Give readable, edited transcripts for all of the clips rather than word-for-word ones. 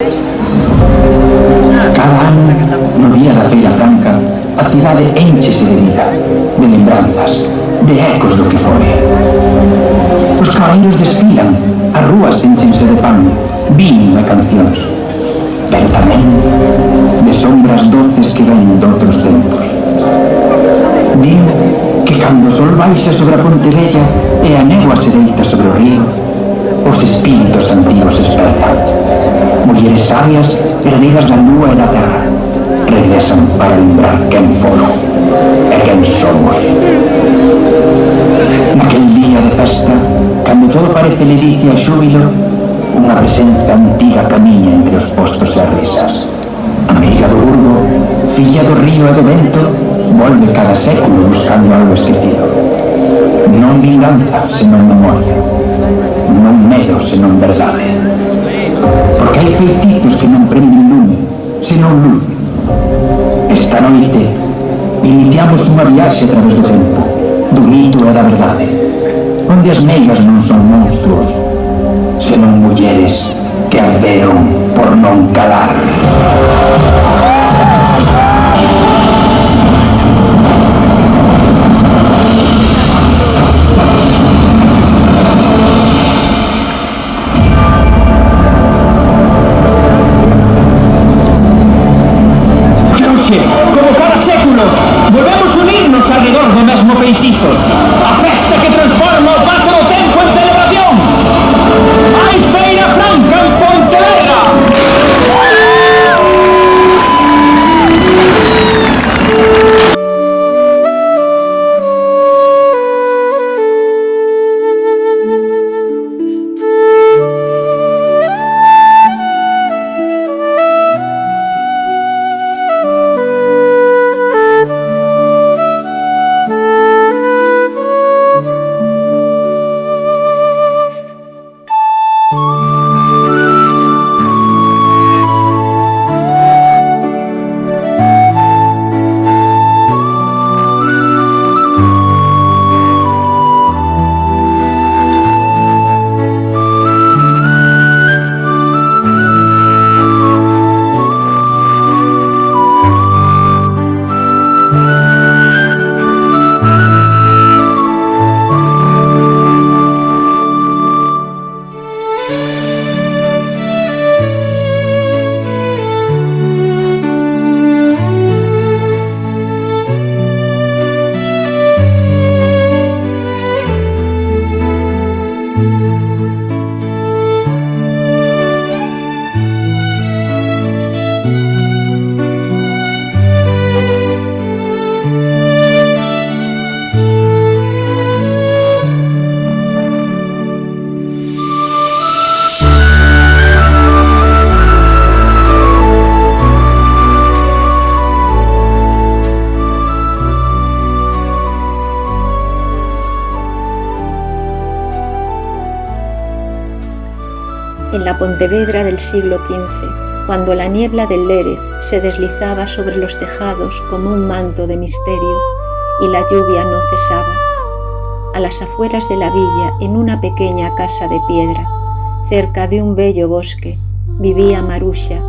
Cada ano, no día da Feira Franca, a cidade énchese de vida, de lembranzas, de ecos do que foi. Os cabaleiros desfilan, as rúas énchense de pan, viño e cancións, pero tamén de sombras doces que venen doutros tempos. Din que cando o sol baixa sobre a Pontevella e a néboa se deita sobre o río, os espíritos antigos espertan. Mulleres sabias, herdeiras da lúa e da terra, regresan para lembrar quen foron e quen somos. Naquel día de festa, cando todo parece ledicia e xúbilo, unha presenza antiga camiña entre os postos e as risas. Amiga do Burgo, filla do río e do vento, volve cada século buscando algo esquecido. Non vinganza, senón memoria. Non medo, senón verdade. Porque hai feitizos que non prenden lume, senón luz. Esta noite iniciamos unha viaxe a través do tempo, do mito e da verdade, onde as meigas non son monstruos, senón mulleres que arderon por non calar. Como cada século, volvemos unirnos alrededor do mesmo feitizo. A festa que transforma o paso do tempo en celebración. Hai Feira Franca en Pontevedra. En la Pontevedra del siglo XV, cuando la niebla del Lérez se deslizaba sobre los tejados como un manto de misterio y la lluvia no cesaba, a las afueras de la villa, en una pequeña casa de piedra, cerca de un bello bosque, vivía Marusha,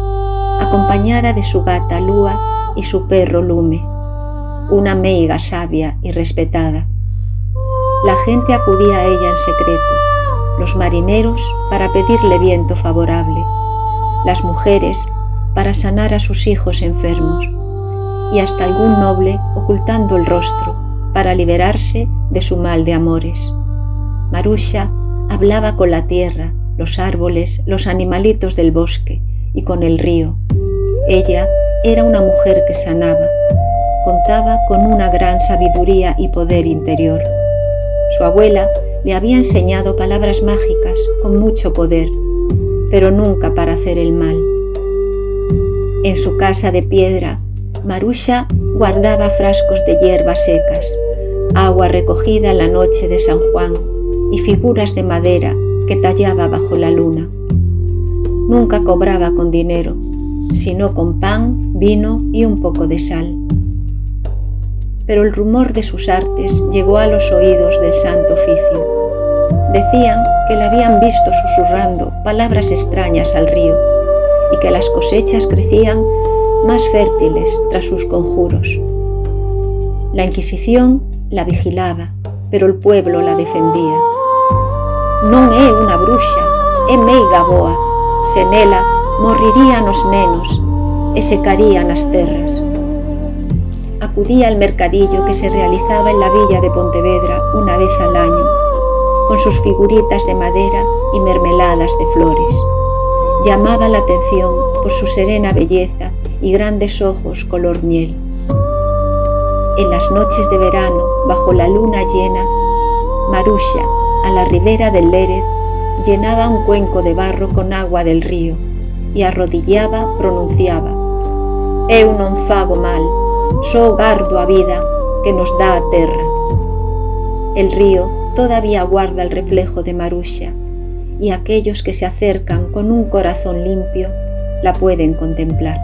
acompañada de su gata Lúa y su perro Lume, una meiga sabia y respetada. La gente acudía a ella en secreto, los marineros para pedirle viento favorable, las mujeres para sanar a sus hijos enfermos y hasta algún noble ocultando el rostro para liberarse de su mal de amores. Marusha hablaba con la tierra, los árboles, los animalitos del bosque y con el río. Ella era una mujer que sanaba, contaba con una gran sabiduría y poder interior. Su abuela le había enseñado palabras mágicas con mucho poder, pero nunca para hacer el mal. En su casa de piedra, Marusha guardaba frascos de hierbas secas, agua recogida en la noche de San Juan y figuras de madera que tallaba bajo la luna. Nunca cobraba con dinero, sino con pan, vino y un poco de sal. Pero el rumor de sus artes llegó a los oídos del Santo Oficio. Decían que la habían visto susurrando palabras extrañas al río y que las cosechas crecían más fértiles tras sus conjuros. La Inquisición la vigilaba, pero el pueblo la defendía. Non é unha bruxa, é meiga boa, sen ela morrirían os nenos e secarían as terras. Acudía al mercadillo que se realizaba en la villa de Pontevedra una vez al año, con sus figuritas de madera y mermeladas de flores. Llamaba la atención por su serena belleza y grandes ojos color miel. En las noches de verano, bajo la luna llena, Marusha, a la ribera del Lérez, llenaba un cuenco de barro con agua del río y arrodillaba pronunciaba: «Eu non fago mal, só gardo a vida que nos dá a terra». El río todavía guarda el reflejo de Marusha, y aquellos que se acercan con un corazón limpio la pueden contemplar.